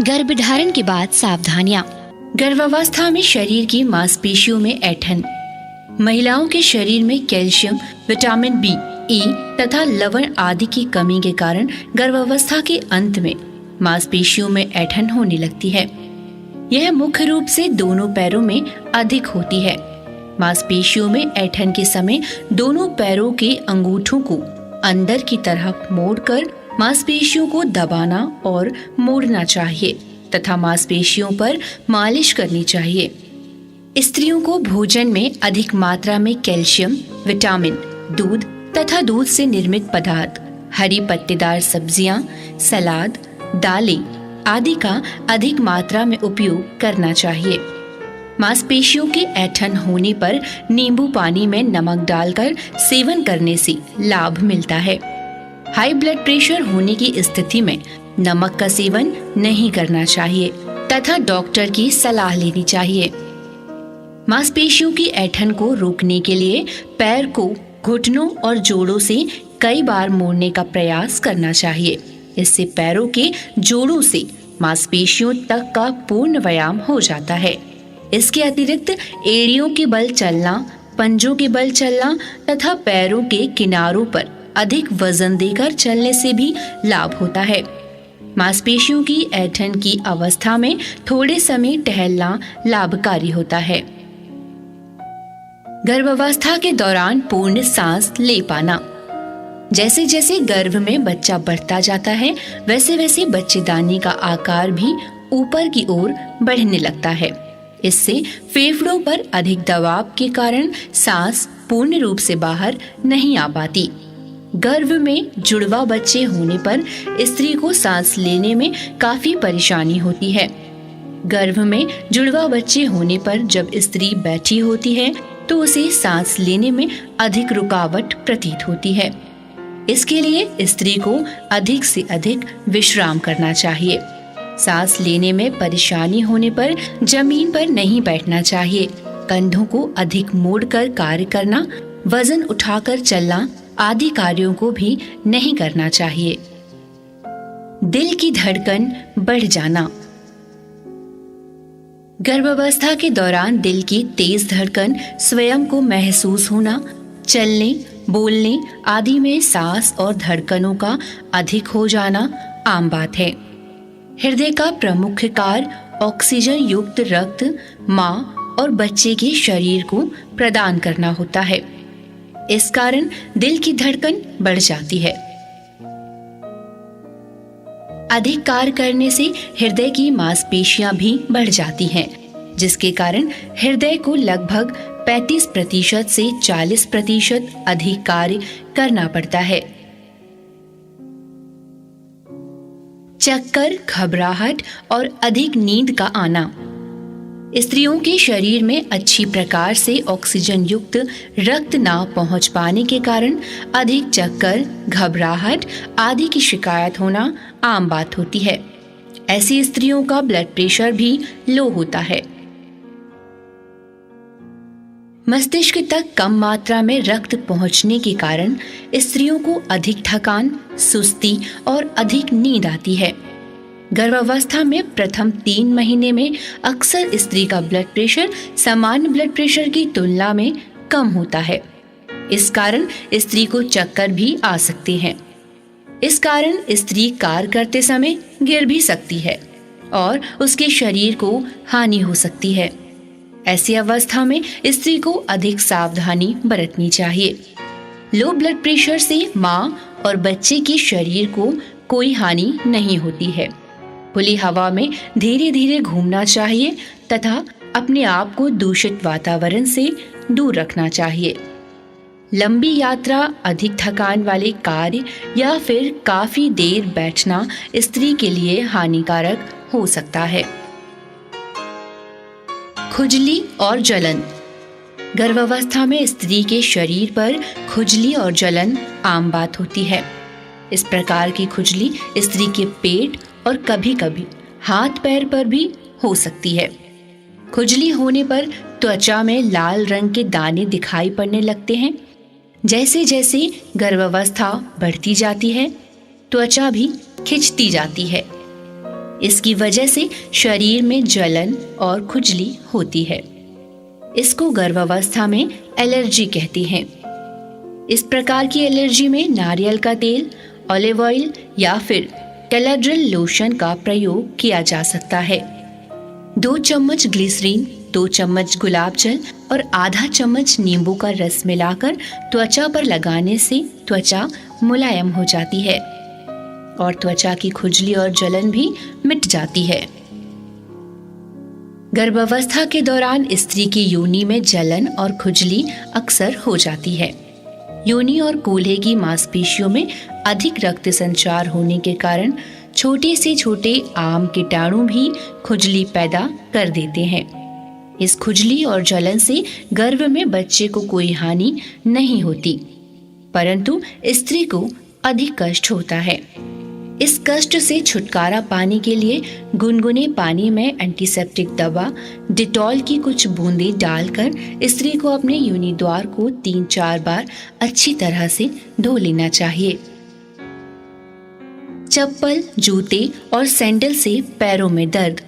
गर्भधारण के बाद सावधानियां। गर्भावस्था में शरीर की मांसपेशियों में ऐंठन। महिलाओं के शरीर में कैल्शियम, विटामिन बी, ई तथा लवण आदि की कमी के कारण गर्भावस्था के अंत में मांसपेशियों में ऐंठन होने लगती है। यह मुख्य रूप से दोनों पैरों में अधिक होती है। मांसपेशियों में ऐंठन के समय दोनों पैरों के अंगूठों को अंदर की तरफ मोड़कर मांसपेशियों को दबाना और मोड़ना चाहिए तथा मांसपेशियों पर मालिश करनी चाहिए। स्त्रियों को भोजन में अधिक मात्रा में कैल्शियम, विटामिन, दूध तथा दूध से निर्मित पदार्थ, हरी पत्तेदार सब्जियां, सलाद, दालें आदि का अधिक मात्रा में उपयोग करना चाहिए। मांसपेशियों के ऐंठन होने पर नींबू पानी में नमक डालकर सेवन करने से लाभ मिलता है। हाई ब्लड प्रेशर होने की स्थिति में नमक का सेवन नहीं करना चाहिए तथा डॉक्टर की सलाह लेनी चाहिए। मांसपेशियों की ऐंठन को रोकने के लिए पैर को घुटनों और जोड़ों से कई बार मोड़ने का प्रयास करना चाहिए। इससे पैरों के जोड़ों से मांसपेशियों तक का पूर्ण व्यायाम हो जाता है। इसके अतिरिक्त एड़ियों के बल चलना, पंजों के बल चलना तथा पैरों के किनारों पर अधिक वजन देकर चलने से भी लाभ होता है। मांसपेशियों की ऐंठन की अवस्था में थोड़े समय टहलना लाभकारी होता है। गर्भावस्था के दौरान पूर्ण सांस ले पाना। जैसे जैसे गर्भ में बच्चा बढ़ता जाता है, वैसे वैसे बच्चेदानी का आकार भी ऊपर की ओर बढ़ने लगता है। इससे फेफड़ों पर अधिक दबाव के कारण सांस पूर्ण रूप से बाहर नहीं आ पाती। गर्भ में जुड़वा बच्चे होने पर स्त्री को सांस लेने में काफी परेशानी होती है। गर्भ में जुड़वा बच्चे होने पर जब स्त्री बैठी होती है तो उसे सांस लेने में अधिक रुकावट प्रतीत होती है। इसके लिए स्त्री को अधिक से अधिक विश्राम करना चाहिए। सांस लेने में परेशानी होने पर जमीन पर नहीं बैठना चाहिए। कंधों को अधिक मोड़कर कार्य करना, वजन उठाकर चलना आदि कार्यों को भी नहीं करना चाहिए। दिल की धड़कन बढ़ जाना। गर्भावस्था के दौरान दिल की तेज धड़कन स्वयं को महसूस होना, चलने, बोलने आदि में सांस और धड़कनों का अधिक हो जाना आम बात है। हृदय का प्रमुख कार्य ऑक्सीजन युक्त रक्त माँ और बच्चे के शरीर को प्रदान करना होता है। इस कारण दिल की धड़कन बढ़ जाती है। अधिक कार्य करने से हृदय की मांसपेशियां भी बढ़ जाती हैं, जिसके कारण हृदय को लगभग 35% से 40% अधिक कार्य करना पड़ता है। चक्कर, घबराहट और अधिक नींद का आना। स्त्रियों के शरीर में अच्छी प्रकार से ऑक्सीजन युक्त रक्त न पहुंच पाने के कारण अधिक चक्कर, घबराहट आदि की शिकायत होना आम बात होती है। ऐसी स्त्रियों का ब्लड प्रेशर भी लो होता है। मस्तिष्क तक कम मात्रा में रक्त पहुंचने के कारण स्त्रियों को अधिक थकान, सुस्ती और अधिक नींद आती है। गर्भावस्था में प्रथम 3 महीने में अक्सर स्त्री का ब्लड प्रेशर सामान्य ब्लड प्रेशर की तुलना में कम होता है। इस कारण स्त्री को चक्कर भी आ सकते हैं। इस कारण स्त्री कार्य करते समय गिर भी सकती है और उसके शरीर को हानि हो सकती है। ऐसी अवस्था में स्त्री को अधिक सावधानी बरतनी चाहिए। लो ब्लड प्रेशर से मां और बच्चे के शरीर को कोई हानि नहीं होती है। खुली हवा में धीरे धीरे घूमना चाहिए तथा अपने आप को दूषित वातावरण से दूर रखना चाहिए। लंबी यात्रा, अधिक थकान वाले कार्य या फिर काफी देर बैठना स्त्री के लिए हानिकारक हो सकता है। खुजली और जलन। गर्भावस्था में स्त्री के शरीर पर खुजली और जलन आम बात होती है। इस प्रकार की खुजली स्त्री के पेट और कभी-कभी हाथ पैर पर भी हो सकती है। खुजली होने पर त्वचा में लाल रंग के दाने दिखाई पड़ने लगते हैं। जैसे जैसे गर्भावस्था बढ़ती जाती है, त्वचा भी खिंचती जाती है। इसकी वजह से शरीर में जलन और खुजली होती है। इसको गर्भावस्था में एलर्जी कहते हैं। इस प्रकार की एलर्जी में नारियल का तेल, ऑलिव ऑयल या फिर कैलाड्रिल लोशन का प्रयोग किया जा सकता है। 2 चम्मच ग्लिसरीन, 2 चम्मच गुलाब जल और आधा चम्मच नींबू का रस मिलाकर त्वचा पर लगाने से त्वचा मुलायम हो जाती है और त्वचा की खुजली और जलन भी मिट जाती है। गर्भावस्था के दौरान स्त्री की योनि में जलन और खुजली अक्सर हो जाती है। योनि और कूल्हे की मांसपेशियों में अधिक रक्त संचार होने के कारण छोटे से छोटे आम कीटाणु भी खुजली पैदा कर देते हैं। इस खुजली और जलन से गर्भ में बच्चे को कोई हानि नहीं होती, परंतु स्त्री को अधिक कष्ट होता है। इस कष्ट से छुटकारा पाने के लिए गुनगुने पानी में एंटीसेप्टिक दवा डिटॉल की कुछ बूंदें डालकर स्त्री को अपने योनि द्वार को 3-4 बार अच्छी तरह से धो लेना चाहिए। चप्पल, जूते और सैंडल से पैरों में दर्द।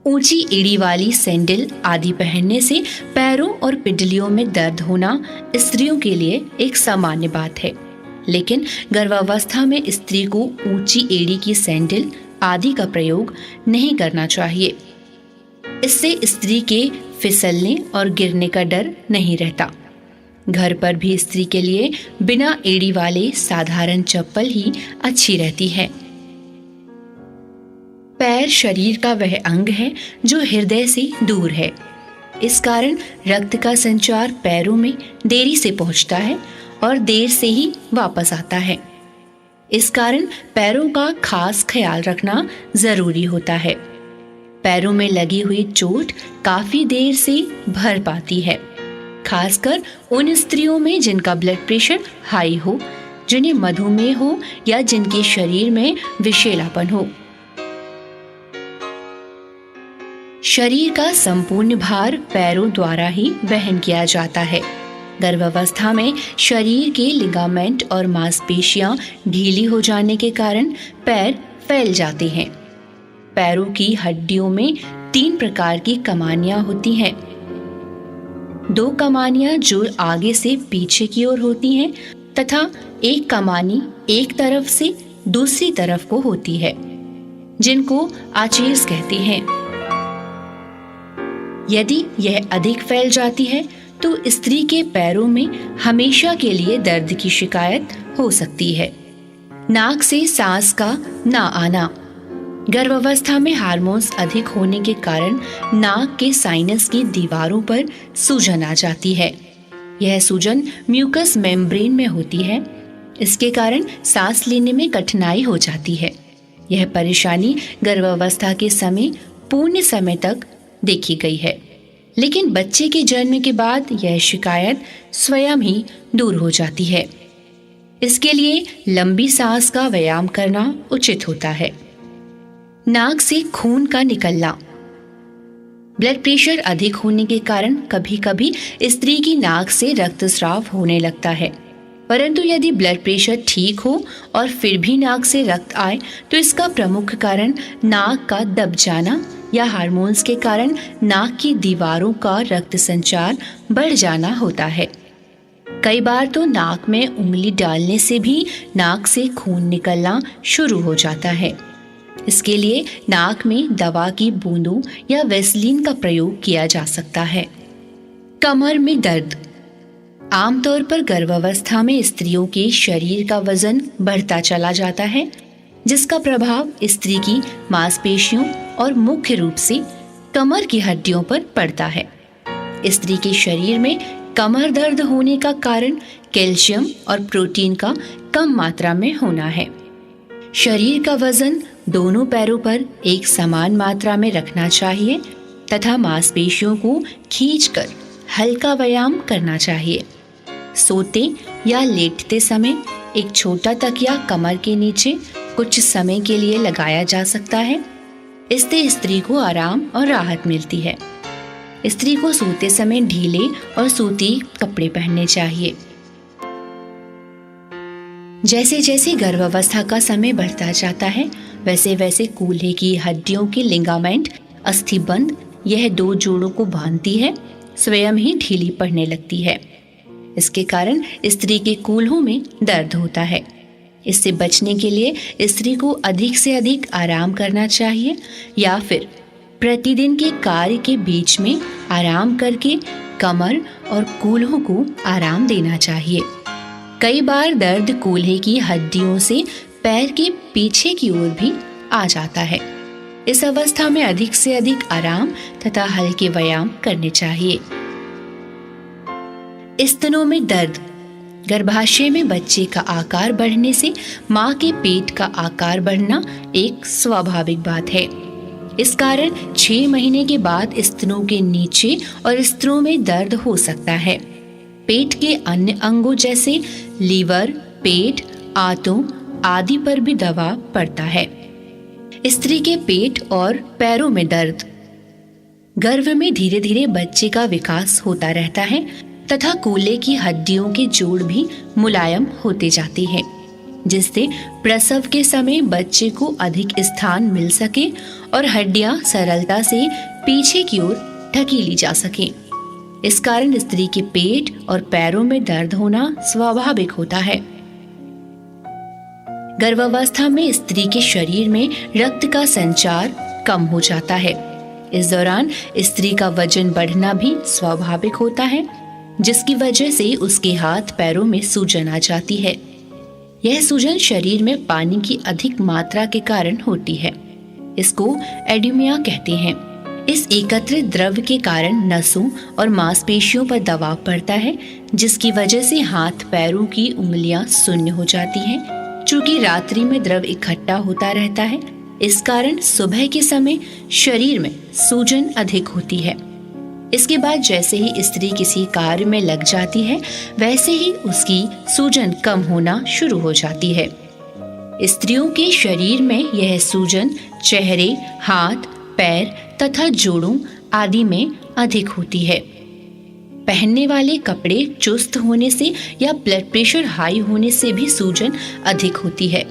ऊंची एड़ी वाली सैंडल आदि पहनने से पैरों और पिंडलियों में दर्द होना स्त्रियों के लिए एक सामान्य बात है, लेकिन गर्भावस्था में स्त्री को ऊंची एड़ी की सैंडल आदि का प्रयोग नहीं करना चाहिए। इससे स्त्री के फिसलने और गिरने का डर नहीं रहता। घर पर भी स्त्री के लिए बिना एड़ी वाले साधारण चप्पल ही अच्छी रहती है। पैर शरीर का वह अंग है जो हृदय से दूर है। इस कारण रक्त का संचार पैरों में देरी से पहुंचता है और देर से ही वापस आता है। इस कारण पैरों का खास ख्याल रखना जरूरी होता है। पैरों में लगी हुई चोट काफी देर से भर पाती है, खासकर उन स्त्रियों में जिनका ब्लड प्रेशर हाई हो, जिन्हें मधुमेह हो या जिनके शरीर में विषैलापन हो। शरीर का संपूर्ण भार पैरों द्वारा ही वहन किया जाता है। गर्भावस्था में शरीर के लिगामेंट और मांसपेशियां ढीली हो जाने के कारण पैर फैल जाते हैं। पैरों की हड्डियों में 3 प्रकार की कमानियां होती हैं। 2 कमानियां जो आगे से पीछे की ओर होती हैं तथा एक कमानी एक तरफ से दूसरी तरफ को होती है, जिनको आचेस कहते हैं। यदि यह अधिक फैल जाती है तो स्त्री के पैरों में हमेशा के लिए दर्द की शिकायत हो सकती है। नाक से सांस का ना आना। गर्भावस्था में हार्मोन्स अधिक होने के कारण नाक के साइनस की दीवारों पर सूजन आ जाती है। यह सूजन म्यूकस मेम्ब्रेन में होती है। इसके कारण सांस लेने में कठिनाई हो जाती है। यह परेशानी गर्भावस्था के समय पूर्ण समय तक देखी गई है, लेकिन बच्चे के जन्म के बाद यह शिकायत स्वयं ही दूर हो जाती है। इसके लिए लंबी सांस का व्यायाम करना उचित होता है। नाक से खून का निकलना। ब्लड प्रेशर अधिक होने के कारण कभी कभी स्त्री की नाक से रक्तस्राव होने लगता है, परंतु यदि ब्लड प्रेशर ठीक हो और फिर भी नाक से रक्त आए तो इसका प्रमुख कारण नाक का दब जाना या हार्मोन्स के कारण नाक की दीवारों का रक्त संचार बढ़ जाना होता है। कई बार तो नाक में उंगली डालने से भी नाक से खून निकलना शुरू हो जाता है। इसके लिए नाक में दवा की बूंदों या वैसलीन का प्रयोग किया जा सकता है। कमर में दर्द। आमतौर पर गर्भावस्था में स्त्रियों के शरीर का वजन बढ़ता चला जाता है, जिसका प्रभाव स्त्री की मांसपेशियों और मुख्य रूप से कमर की हड्डियों पर पड़ता है। स्त्री के शरीर में कमर दर्द होने का कारण कैल्शियम और प्रोटीन का कम मात्रा में होना है। शरीर का वजन दोनों पैरों पर एक समान मात्रा में रखना चाहिए तथा मांसपेशियों को खींचकर हल्का व्यायाम करना चाहिए। सोते या लेटते समय एक छोटा तकिया कमर के नीचे कुछ समय के लिए लगाया जा सकता है। इससे स्त्री को आराम और राहत मिलती है। स्त्री को सोते समय ढीले और सूती कपड़े पहनने चाहिए। जैसे जैसे गर्भावस्था का समय बढ़ता जाता है, वैसे वैसे कूल्हे की हड्डियों के लिगामेंट अस्थिबंध यह दो जोड़ों को बांधती है, स्वयं ही ढीली पड़ने लगती है। इसके कारण स्त्री के कूल्हों में दर्द होता है। इससे बचने के लिए स्त्री को अधिक से अधिक आराम करना चाहिए या फिर प्रतिदिन के कार्य के बीच में आराम करके कमर और कूल्हों को आराम देना चाहिए। कई बार दर्द कूल्हे की हड्डियों से पैर के पीछे की ओर भी आ जाता है। इस अवस्था में अधिक से अधिक आराम तथा हल्के व्यायाम करने चाहिए। स्तनों में दर्द। गर्भाशय में बच्चे का आकार बढ़ने से मां के पेट का आकार बढ़ना एक स्वाभाविक बात है। इस कारण 6 महीने के बाद स्तनों के नीचे और स्तनों में दर्द हो सकता है। पेट के अन्य अंगों जैसे लीवर, पेट, आंतों आदि पर भी दबाव पड़ता है। स्त्री के पेट और पैरों में दर्द। गर्भ में धीरे धीरे बच्चे का विकास होता रहता है तथा कूल्हे की हड्डियों के जोड़ भी मुलायम होते जाते हैं, जिससे प्रसव के समय बच्चे को अधिक स्थान मिल सके और हड्डियां सरलता से पीछे की ओर ढकेली जा सके। इस कारण स्त्री के पेट और पैरों में दर्द होना स्वाभाविक होता है। गर्भावस्था में स्त्री के शरीर में रक्त का संचार कम हो जाता है। इस दौरान स्त्री का वजन बढ़ना भी स्वाभाविक होता है, जिसकी वजह से उसके हाथ पैरों में सूजन आ जाती है। यह सूजन शरीर में पानी की अधिक मात्रा के कारण होती है। इसको एडीमिया कहते हैं। इस एकत्रित द्रव के कारण नसों और मांसपेशियों पर दबाव पड़ता है, जिसकी वजह से हाथ पैरों की उंगलियां शून्य हो जाती हैं। चूंकि रात्रि में द्रव इकट्ठा होता रहता है, इस कारण सुबह के समय शरीर में सूजन अधिक होती है। इसके बाद जैसे ही स्त्री किसी कार्य में लग जाती है, वैसे ही उसकी सूजन कम होना शुरू हो जाती है। स्त्रियों के शरीर में यह सूजन चेहरे, हाथ, पैर तथा जोड़ों आदि में अधिक होती है। पहनने वाले कपड़े चुस्त होने से या ब्लड प्रेशर हाई होने से भी सूजन अधिक होती है।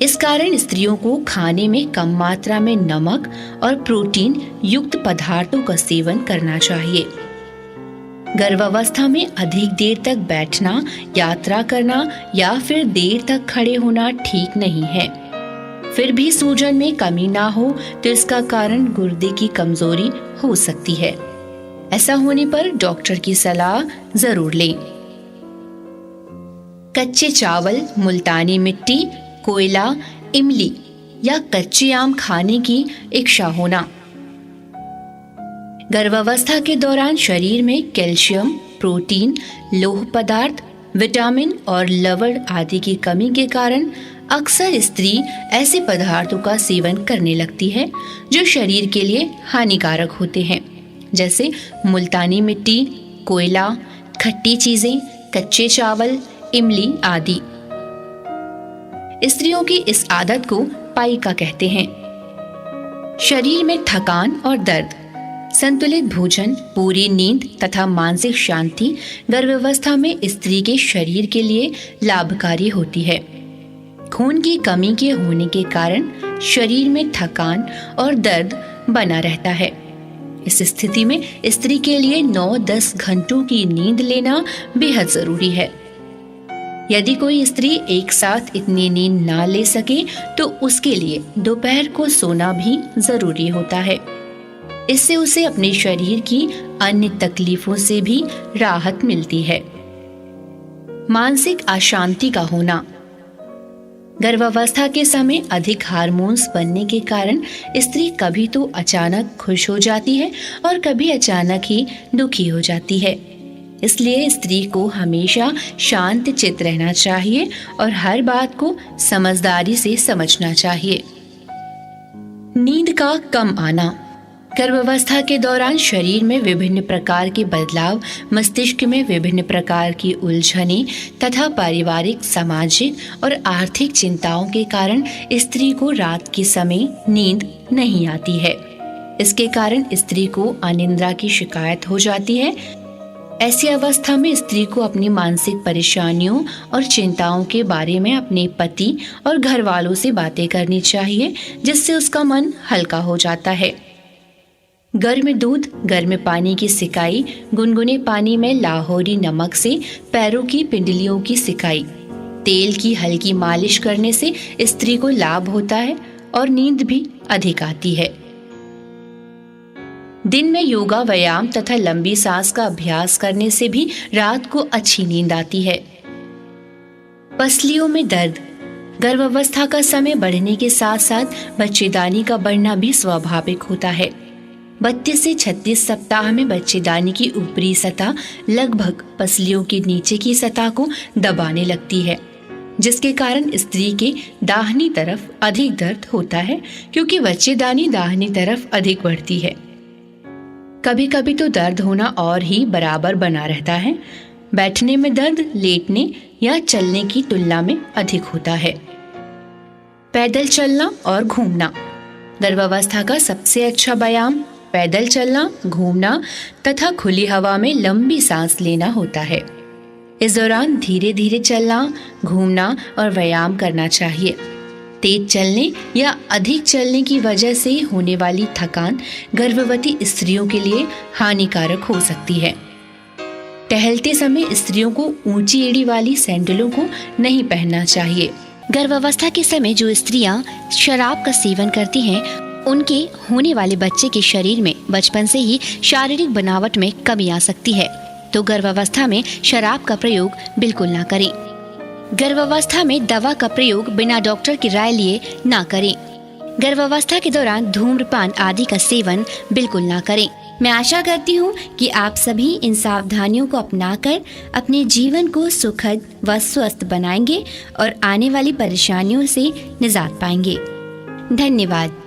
इस कारण स्त्रियों को खाने में कम मात्रा में नमक और प्रोटीन युक्त पदार्थों का सेवन करना चाहिए। गर्भावस्था में अधिक देर तक बैठना, यात्रा करना या फिर देर तक खड़े होना ठीक नहीं है। फिर भी सूजन में कमी ना हो तो इसका कारण गुर्दे की कमजोरी हो सकती है। ऐसा होने पर डॉक्टर की सलाह जरूर लें। कच्चे चावल, मुल्तानी मिट्टी, कोयला, इमली या कच्चे आम खाने की इच्छा होना। गर्भावस्था के दौरान शरीर में कैल्शियम, प्रोटीन, लौह पदार्थ, विटामिन और लवण आदि की कमी के कारण अक्सर स्त्री ऐसे पदार्थों का सेवन करने लगती है जो शरीर के लिए हानिकारक होते हैं, जैसे मुल्तानी मिट्टी, कोयला, खट्टी चीजें, कच्चे चावल, इमली आदि। स्त्रियों की इस आदत को पाइका कहते हैं। शरीर में थकान और दर्द। संतुलित भोजन, पूरी नींद तथा मानसिक शांति गर्भावस्था में स्त्री के शरीर के लिए लाभकारी होती है। खून की कमी के होने के कारण शरीर में थकान और दर्द बना रहता है। इस स्थिति में स्त्री के लिए 9-10 घंटों की नींद लेना बेहद जरूरी है। यदि कोई स्त्री एक साथ इतनी नींद ना ले सके तो उसके लिए दोपहर को सोना भी जरूरी होता है। इससे उसे अपने शरीर की अन्य तकलीफों से भी राहत मिलती है। मानसिक अशांति का होना। गर्भावस्था के समय अधिक हार्मोन्स बनने के कारण स्त्री कभी तो अचानक खुश हो जाती है और कभी अचानक ही दुखी हो जाती है। इसलिए स्त्री को हमेशा शांत चित्त रहना चाहिए और हर बात को समझदारी से समझना चाहिए। नींद का कम आना। गर्भावस्था के दौरान शरीर में विभिन्न प्रकार के बदलाव, मस्तिष्क में विभिन्न प्रकार की उलझनें तथा पारिवारिक, सामाजिक और आर्थिक चिंताओं के कारण स्त्री को रात के समय नींद नहीं आती है। इसके कारण स्त्री को अनिद्रा की शिकायत हो जाती है। ऐसी अवस्था में स्त्री को अपनी मानसिक परेशानियों और चिंताओं के बारे में अपने पति और घर वालों से बातें करनी चाहिए, जिससे उसका मन हल्का हो जाता है। गर्म दूध, गर्म पानी की सिकाई, गुनगुने पानी में लाहौरी नमक से पैरों की पिंडलियों की सिकाई, तेल की हल्की मालिश करने से स्त्री को लाभ होता है और नींद भी अधिक आती है। दिन में योगा, व्यायाम तथा लंबी सांस का अभ्यास करने से भी रात को अच्छी नींद आती है। पसलियों में दर्द। गर्भावस्था का समय बढ़ने के साथ साथ बच्चेदानी का बढ़ना भी स्वाभाविक होता है। 32 से 36 सप्ताह में बच्चेदानी की ऊपरी सतह लगभग पसलियों के नीचे की सतह को दबाने लगती है, जिसके कारण स्त्री के दाहिनी तरफ अधिक दर्द होता है, क्योंकि बच्चेदानी दाहिनी तरफ अधिक बढ़ती है। कभी कभी तो दर्द होना और ही बराबर बना रहता है। बैठने में दर्द लेटने या चलने की तुलना में अधिक होता है। पैदल चलना और घूमना। गर्भावस्था का सबसे अच्छा व्यायाम पैदल चलना, घूमना तथा खुली हवा में लंबी सांस लेना होता है। इस दौरान धीरे धीरे चलना, घूमना और व्यायाम करना चाहिए। तेज चलने या अधिक चलने की वजह से होने वाली थकान गर्भवती स्त्रियों के लिए हानिकारक हो सकती है। टहलते समय स्त्रियों को ऊंची एड़ी वाली सैंडलों को नहीं पहनना चाहिए। गर्भावस्था के समय जो स्त्रियां शराब का सेवन करती हैं, उनके होने वाले बच्चे के शरीर में बचपन से ही शारीरिक बनावट में कमी आ सकती है, तो गर्भावस्था में शराब का प्रयोग बिल्कुल ना करें। गर्भावस्था में दवा का प्रयोग बिना डॉक्टर की राय लिए ना करें। गर्भावस्था के दौरान धूम्रपान आदि का सेवन बिल्कुल ना करें। मैं आशा करती हूँ कि आप सभी इन सावधानियों को अपनाकर अपने जीवन को सुखद व स्वस्थ बनाएंगे और आने वाली परेशानियों से निजात पाएंगे। धन्यवाद।